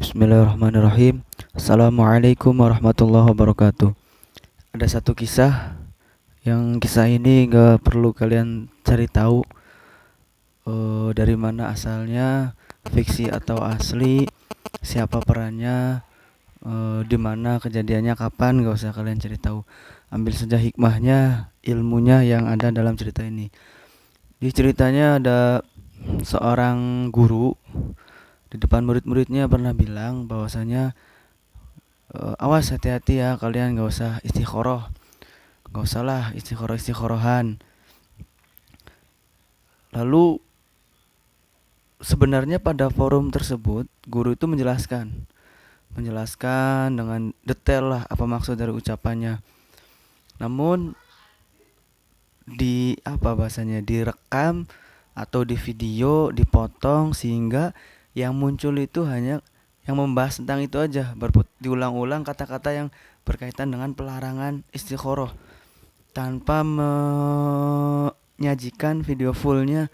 Bismillahirrahmanirrahim. Assalamualaikum warahmatullahi wabarakatuh. Ada satu kisah yang kisah ini gak perlu kalian cari tahu dari mana asalnya, fiksi atau asli, siapa perannya, di mana kejadiannya, kapan, gak usah kalian cari tahu. Ambil saja hikmahnya, ilmunya yang ada dalam cerita ini. Di ceritanya ada seorang guru di depan murid-muridnya pernah bilang bahwasanya awas, hati-hati ya, kalian gak usah istikharah, gak usah lah istikharahan. Lalu sebenarnya pada forum tersebut guru itu menjelaskan dengan detail lah apa maksud dari ucapannya. Namun direkam atau di video, dipotong sehingga yang muncul itu hanya yang membahas tentang itu aja, diulang-ulang kata-kata yang berkaitan dengan pelarangan istikharah tanpa menyajikan video fullnya,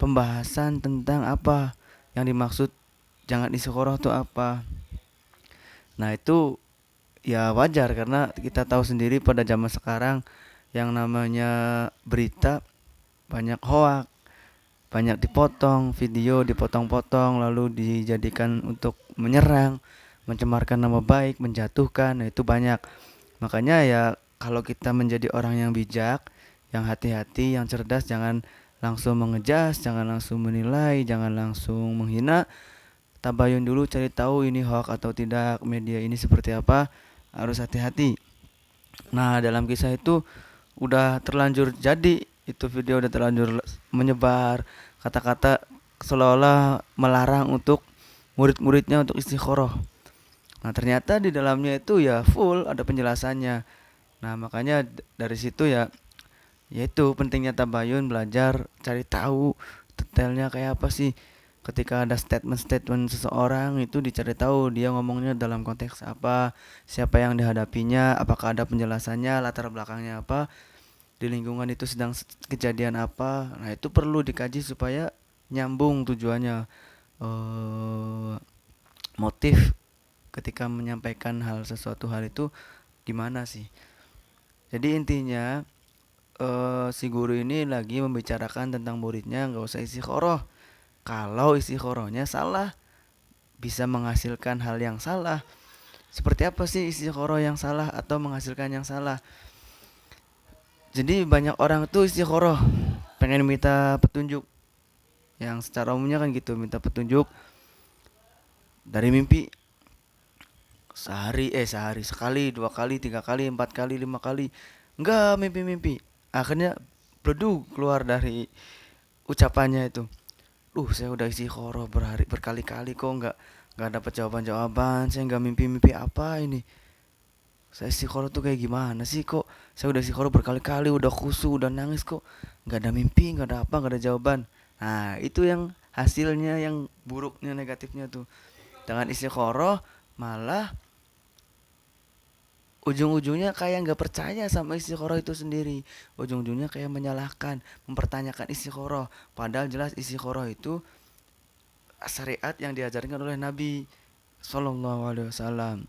pembahasan tentang apa yang dimaksud jangan istikharah itu apa. Nah itu ya wajar karena kita tahu sendiri pada zaman sekarang yang namanya berita banyak hoak, banyak dipotong, video dipotong-potong lalu dijadikan untuk menyerang, mencemarkan nama baik, menjatuhkan. Nah itu banyak. Makanya ya kalau kita menjadi orang yang bijak, yang hati-hati, yang cerdas, jangan langsung mengejas, jangan langsung menilai, jangan langsung menghina. Tabayun dulu, cari tahu ini hoax atau tidak, media ini seperti apa, harus hati-hati. Nah dalam kisah itu udah terlanjur jadi, itu video udah terlanjur menyebar kata-kata seolah-olah melarang untuk murid-muridnya untuk istikharah. Nah ternyata di dalamnya itu ya full ada penjelasannya. Nah makanya dari situ ya, yaitu pentingnya tabayun, belajar, cari tahu detailnya kayak apa sih. Ketika ada statement-statement seseorang itu dicari tahu dia ngomongnya dalam konteks apa, siapa yang dihadapinya, apakah ada penjelasannya, latar belakangnya apa, di lingkungan itu sedang kejadian apa. Nah itu perlu dikaji supaya nyambung tujuannya, motif ketika menyampaikan sesuatu hal itu gimana sih. Jadi intinya si guru ini lagi membicarakan tentang muridnya nggak usah istikharah. Kalau istikharahnya salah bisa menghasilkan hal yang salah. Seperti apa sih istikharah yang salah atau menghasilkan yang salah? Jadi banyak orang tuh istikharah pengen minta petunjuk, yang secara umumnya kan gitu, minta petunjuk dari mimpi. Sehari sekali, 2 kali, 3 kali, 4 kali, 5 kali enggak mimpi-mimpi. Akhirnya bleduk keluar dari ucapannya itu, saya udah istikharah berkali-kali kok nggak dapat jawaban-jawaban, saya nggak mimpi-mimpi apa ini. Saya istikharah tuh kayak gimana sih, kok saya udah istikharah berkali-kali, udah khusyuk, udah nangis, kok nggak ada mimpi, nggak ada apa, nggak ada jawaban. Nah itu yang hasilnya, yang buruknya, negatifnya tuh. Dengan istikharah malah ujung-ujungnya kayak nggak percaya sama istikharah itu sendiri, ujung-ujungnya kayak menyalahkan, mempertanyakan istikharah, padahal jelas istikharah itu syariat yang diajarkan oleh Nabi Sallallahu Alaihi Wasallam,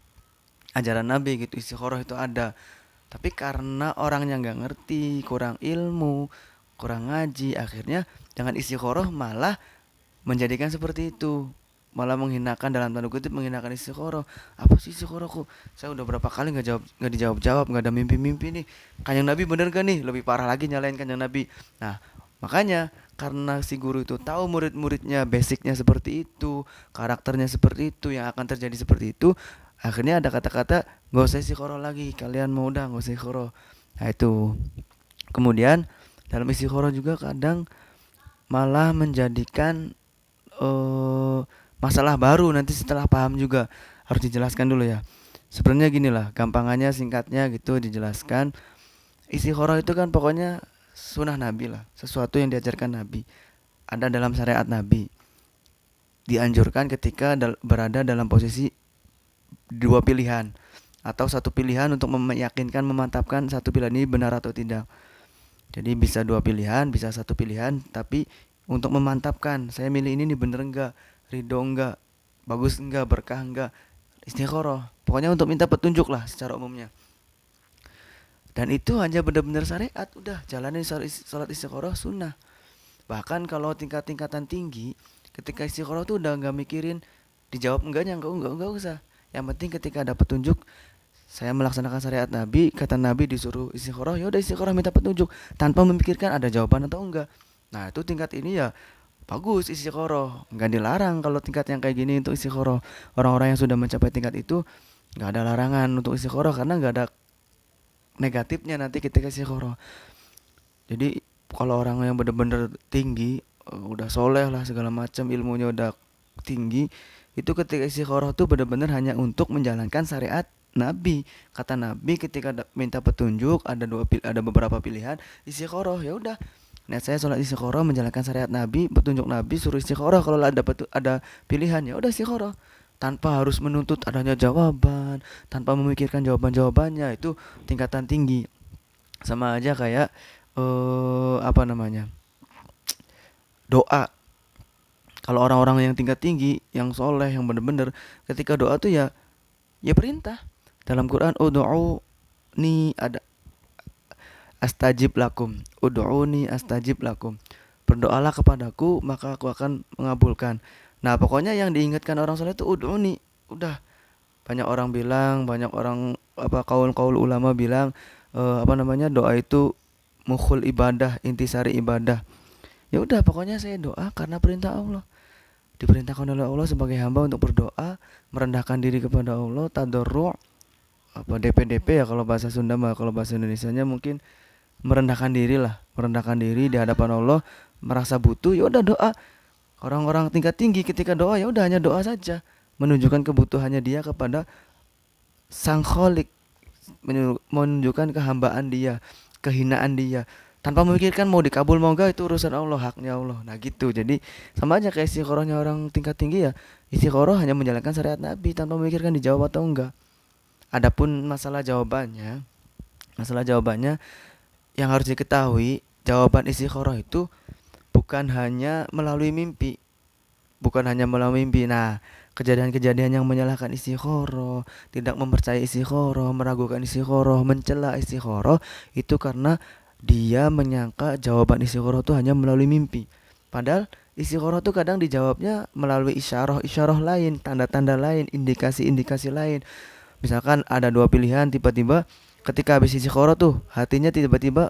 ajaran Nabi gitu, istikharah itu ada. Tapi karena orangnya nggak ngerti, kurang ilmu, kurang ngaji, akhirnya dengan istikharah malah menjadikan seperti itu, malah menghinakan, dalam tanda kutip menghinakan istikharah. Apa sih istikharah, kok saya udah berapa kali nggak dijawab, nggak ada mimpi-mimpi nih, kanjeng Nabi bener gak nih, lebih parah lagi nyalain kanjeng Nabi. Nah makanya karena si guru itu tahu murid-muridnya basicnya seperti itu, karakternya seperti itu, yang akan terjadi seperti itu, akhirnya ada kata-kata gak usah istikharah lagi, kalian mau udah gak usah istikharah. Nah itu kemudian dalam istikharah juga kadang malah menjadikan masalah baru nanti setelah paham juga. Harus dijelaskan dulu ya. Sebenarnya gini lah, gampangannya, singkatnya gitu dijelaskan. Istikharah itu kan pokoknya sunnah Nabi lah, sesuatu yang diajarkan Nabi, ada dalam syariat Nabi. Dianjurkan ketika berada dalam posisi dua pilihan atau satu pilihan, untuk meyakinkan, memantapkan satu pilihan ini benar atau tidak. Jadi bisa dua pilihan, bisa satu pilihan, tapi untuk memantapkan, saya milih ini nih bener enggak, ridho enggak, bagus enggak, berkah enggak, istikharah. Pokoknya untuk minta petunjuk lah secara umumnya. Dan itu hanya benar-benar syariat, udah jalanin salat istikharah sunnah. Bahkan kalau tingkatan tinggi, ketika istikharah tuh udah nggak mikirin dijawab enggaknya, enggak usah. Yang penting ketika ada petunjuk, saya melaksanakan syariat Nabi, kata Nabi disuruh istikharah, ya udah istikharah minta petunjuk tanpa memikirkan ada jawaban atau enggak. Nah, itu tingkat ini ya bagus istikharah, nggak dilarang kalau tingkat yang kayak gini untuk istikharah. Orang-orang yang sudah mencapai tingkat itu nggak ada larangan untuk istikharah karena nggak ada negatifnya nanti ketika istikharah. Jadi kalau orang yang benar-benar tinggi, udah soleh lah segala macam, ilmunya udah tinggi, itu ketika istikharah tuh benar-benar hanya untuk menjalankan syariat Nabi. Kata Nabi ketika minta petunjuk ada beberapa pilihan istikharah, ya udah. Nah, saya sholat istikharah menjalankan syariat Nabi, petunjuk Nabi suruh istikharah, kalau ada pilihan ya udah istikharah. Tanpa harus menuntut adanya jawaban, tanpa memikirkan jawaban-jawabannya, itu tingkatan tinggi. Sama aja kayak apa namanya? Doa. Kalau orang-orang yang tingkat tinggi, yang soleh, yang bener-bener, ketika doa tuh ya perintah. Dalam Quran, ud'uni ada astajib lakum. Ud'uni astajib lakum. Berdoalah kepadaku, maka aku akan mengabulkan. Nah, pokoknya yang diingatkan orang soleh itu ud'uni. Udah, banyak orang bilang, banyak orang apa kaul-kaul ulama bilang apa namanya, doa itu mukhul ibadah, intisari ibadah. Ya udah, pokoknya saya doa karena perintah Allah. Diperintahkan oleh Allah sebagai hamba untuk berdoa, merendahkan diri kepada Allah, tadarru', apa DP ya kalau bahasa Sunda mah, kalau bahasa Indonesianya mungkin merendahkan diri lah, merendahkan diri di hadapan Allah, merasa butuh, ya udah doa. Orang-orang tingkat tinggi ketika doa ya udah hanya doa saja, menunjukkan kebutuhannya dia kepada Sang Kholik, menunjukkan kehambaan dia, kehinaan dia, tanpa memikirkan mau dikabul mau enggak, itu urusan Allah, haknya Allah. Nah gitu. Jadi sama aja kayak istikharahnya orang tingkat tinggi ya, istikharah hanya menjalankan syariat Nabi tanpa memikirkan dijawab atau enggak. Adapun masalah jawabannya yang harus diketahui, jawaban istikharah itu bukan hanya melalui mimpi, bukan hanya melalui mimpi. Nah, kejadian-kejadian yang menyalahkan istikharah, tidak mempercayai istikharah, meragukan istikharah, mencela istikharah, itu karena dia menyangka jawaban istikharah itu hanya melalui mimpi. Padahal istikharah itu kadang dijawabnya melalui isyarah-isyarah lain, tanda-tanda lain, indikasi-indikasi lain. Misalkan ada dua pilihan, tiba-tiba ketika habis istikharah tuh hatinya tiba-tiba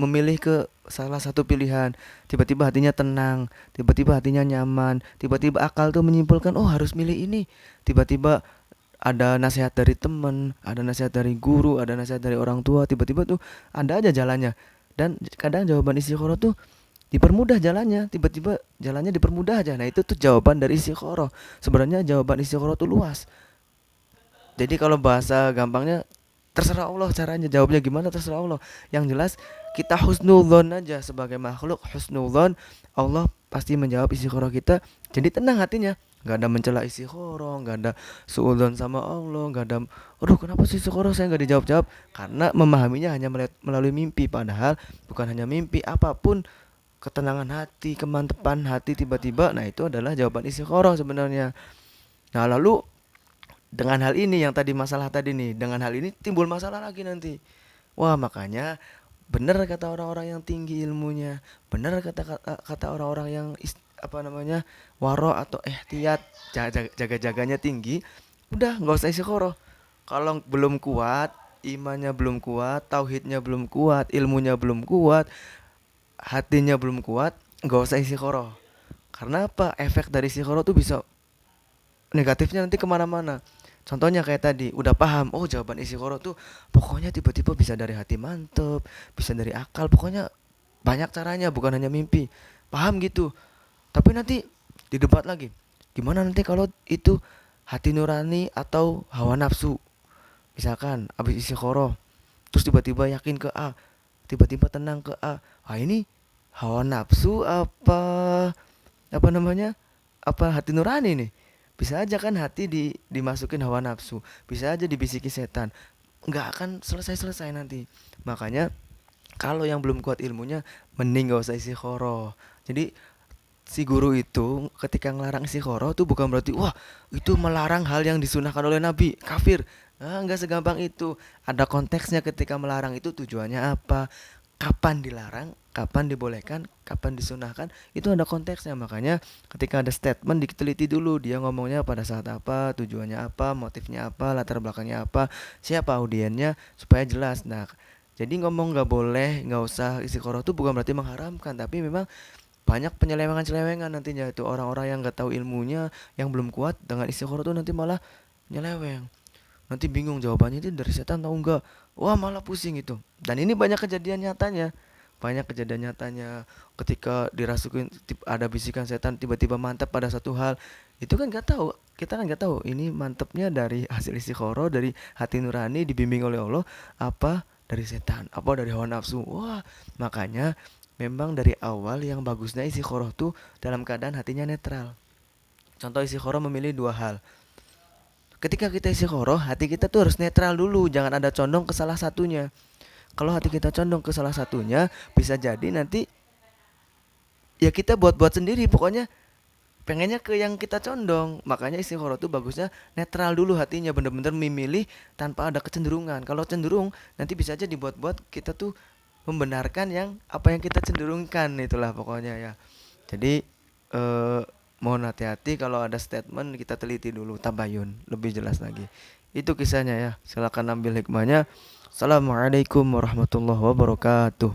memilih ke salah satu pilihan, tiba-tiba hatinya tenang, tiba-tiba hatinya nyaman, tiba-tiba akal tuh menyimpulkan oh harus milih ini, tiba-tiba ada nasihat dari teman, ada nasihat dari guru, ada nasihat dari orang tua, tiba-tiba tuh ada aja jalannya. Dan kadang jawaban istikharah tuh dipermudah jalannya, tiba-tiba jalannya dipermudah aja. Nah, itu tuh jawaban dari istikharah. Sebenarnya jawaban istikharah tuh luas. Jadi kalau bahasa gampangnya, terserah Allah caranya jawabnya gimana, terserah Allah. Yang jelas kita husnudzon aja sebagai makhluk, husnudzon, Allah pasti menjawab istikharah kita. Jadi tenang hatinya, nggak ada mencela istikharah, nggak ada suudzon sama Allah, nggak ada aduh kenapa sih istikharah saya nggak dijawab-jawab, karena memahaminya hanya melalui mimpi. Padahal bukan hanya mimpi, apapun ketenangan hati, kemantepan hati tiba-tiba, nah itu adalah jawaban istikharah sebenarnya. Nah, lalu dengan hal ini, yang tadi masalah tadi nih, dengan hal ini timbul masalah lagi nanti. Wah, makanya benar kata orang-orang yang tinggi ilmunya, benar kata orang-orang yang apa namanya, waro atau ihtiyat, jaga-jaganya tinggi, udah nggak usah istiqoroh. Kalau belum kuat, imannya belum kuat, tauhidnya belum kuat, ilmunya belum kuat, hatinya belum kuat, nggak usah istiqoroh. Karena apa? Efek dari istiqoroh tuh bisa negatifnya nanti kemana-mana. Contohnya kayak tadi, udah paham, oh jawaban istiqoroh tuh pokoknya tiba-tiba bisa dari hati mantep, bisa dari akal, pokoknya banyak caranya, bukan hanya mimpi. Paham gitu. Tapi nanti didebat lagi. Gimana nanti kalau itu hati nurani atau hawa nafsu? Misalkan abis istiqoroh, terus tiba-tiba yakin ke A, tiba-tiba tenang ke A. Ah ini hawa nafsu apa namanya? Apa hati nurani nih? Bisa aja kan hati dimasukin hawa nafsu, bisa aja dibisiki setan, nggak akan selesai-selesai nanti. Makanya kalau yang belum kuat ilmunya, mending gak usah istikharah. Jadi si guru itu ketika ngelarang istiqoroh tuh bukan berarti wah itu melarang hal yang disunahkan oleh Nabi, kafir. Nggak segampang itu. Ada konteksnya ketika melarang itu tujuannya apa, kapan dilarang, kapan dibolehkan, kapan disunahkan, itu ada konteksnya. Makanya ketika ada statement diteliti dulu dia ngomongnya pada saat apa, tujuannya apa, motifnya apa, latar belakangnya apa, siapa audiennya supaya jelas. Nah, jadi ngomong nggak boleh, nggak usah istiqoroh itu bukan berarti mengharamkan, tapi memang banyak penyelewengan-penyelewengan nantinya itu orang-orang yang nggak tahu ilmunya, yang belum kuat dengan istiqoroh tuh nanti malah nyeleweng. Nanti bingung jawabannya itu dari setan tahu enggak. Wah, malah pusing itu. Dan ini banyak kejadian nyatanya. Banyak kejadian nyatanya ketika dirasukin ada bisikan setan tiba-tiba mantap pada satu hal. Itu kan nggak tahu. Kita kan nggak tahu ini mantapnya dari hasil istiqoroh, dari hati nurani dibimbing oleh Allah, apa dari setan, apa dari hawa nafsu. Wah, makanya memang dari awal yang bagusnya istiqoroh tuh dalam keadaan hatinya netral. Contoh istiqoroh memilih dua hal. Ketika kita istiqoroh, hati kita tuh harus netral dulu, jangan ada condong ke salah satunya. Kalau hati kita condong ke salah satunya, bisa jadi nanti ya kita buat-buat sendiri. Pokoknya pengennya ke yang kita condong. Makanya istiqoroh tuh bagusnya netral dulu hatinya, bener-bener memilih tanpa ada kecenderungan. Kalau cenderung, nanti bisa aja dibuat-buat kita tuh membenarkan yang apa yang kita cenderungkan, itulah pokoknya ya. Jadi eh, mohon hati-hati kalau ada statement kita teliti dulu, tabayun lebih jelas lagi. Itu kisahnya ya. Silakan ambil hikmahnya. Assalamualaikum warahmatullahi wabarakatuh.